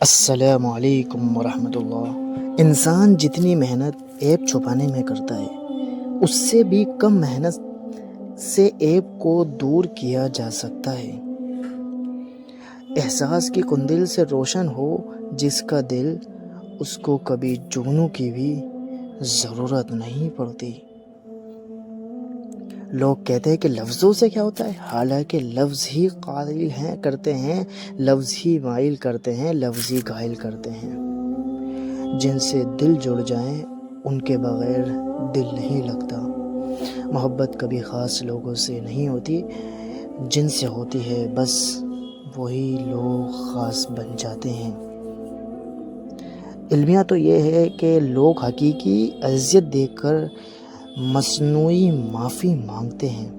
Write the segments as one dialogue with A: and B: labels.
A: السلام علیکم ورحمۃ اللہ۔ انسان جتنی محنت عیب چھپانے میں کرتا ہے اس سے بھی کم محنت سے عیب کو دور کیا جا سکتا ہے۔ احساس کی قندیل سے روشن ہو جس کا دل، اس کو کبھی جگنوں کی بھی ضرورت نہیں پڑتی۔ لوگ کہتے ہیں کہ لفظوں سے کیا ہوتا ہے، حالانکہ لفظ ہی قائل کرتے ہیں، لفظ ہی مائل کرتے ہیں، لفظ ہی گھائل کرتے ہیں۔ جن سے دل جڑ جائیں ان کے بغیر دل نہیں لگتا۔ محبت کبھی خاص لوگوں سے نہیں ہوتی، جن سے ہوتی ہے بس وہی لوگ خاص بن جاتے ہیں۔ المیہ تو یہ ہے کہ لوگ حقیقی اذیت دیکھ کر مصنوعی معافی مانگتے ہیں۔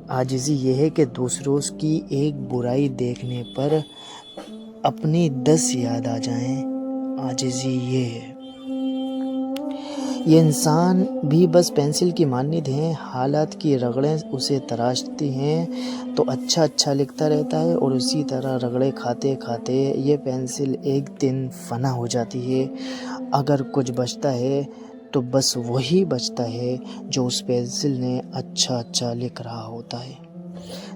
A: عاجزی یہ ہے کہ دوسروں کی ایک برائی دیکھنے پر اپنی 10 یاد آ جائیں۔ عاجزی یہ ہے۔ یہ انسان بھی بس پینسل کی مانند ہیں، حالات کی رگڑیں اسے تراشتی ہیں تو اچھا لکھتا رہتا ہے، اور اسی طرح رگڑے کھاتے کھاتے یہ پینسل ایک دن فنا ہو جاتی ہے۔ اگر کچھ بچتا ہے تو بس وہی بچتا ہے جو اس پینسل نے اچھا لکھ رہا ہوتا ہے۔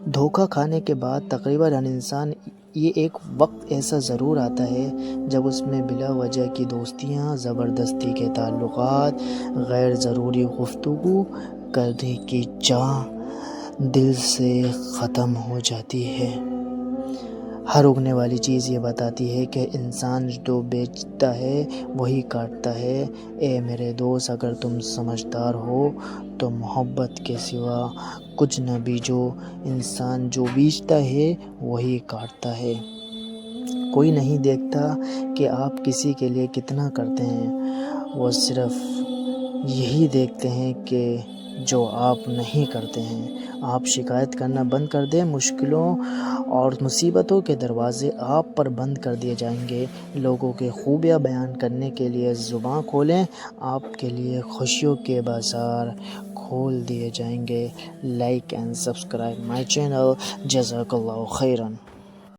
A: دھوکہ کھانے کے بعد تقریباً ہر انسان یہ ایک وقت ایسا ضرور آتا ہے جب اس میں بلا وجہ کی دوستیاں، زبردستی کے تعلقات، غیر ضروری گفتگو کرنے کی چاہ دل سے ختم ہو جاتی ہے۔ ہر اگنے والی چیز یہ بتاتی ہے کہ انسان جو بیچتا ہے وہی کاٹتا ہے۔ اے میرے دوست، اگر تم سمجھدار ہو تو محبت کے سوا کچھ نہ بیچو۔ انسان جو بیچتا ہے وہی کاٹتا ہے۔ کوئی نہیں دیکھتا کہ آپ کسی کے لیے کتنا کرتے ہیں، وہ صرف یہی دیکھتے ہیں کہ جو آپ نہیں کرتے ہیں۔ آپ شکایت کرنا بند کر دیں، مشکلوں اور مصیبتوں کے دروازے آپ پر بند کر دیے جائیں گے۔ لوگوں کے خوبیاں بیان کرنے کے لیے زباں کھولیں، آپ کے لیے خوشیوں کے بازار کھول دیے جائیں گے۔ Like and subscribe my channel. جزاک اللہ خیرن۔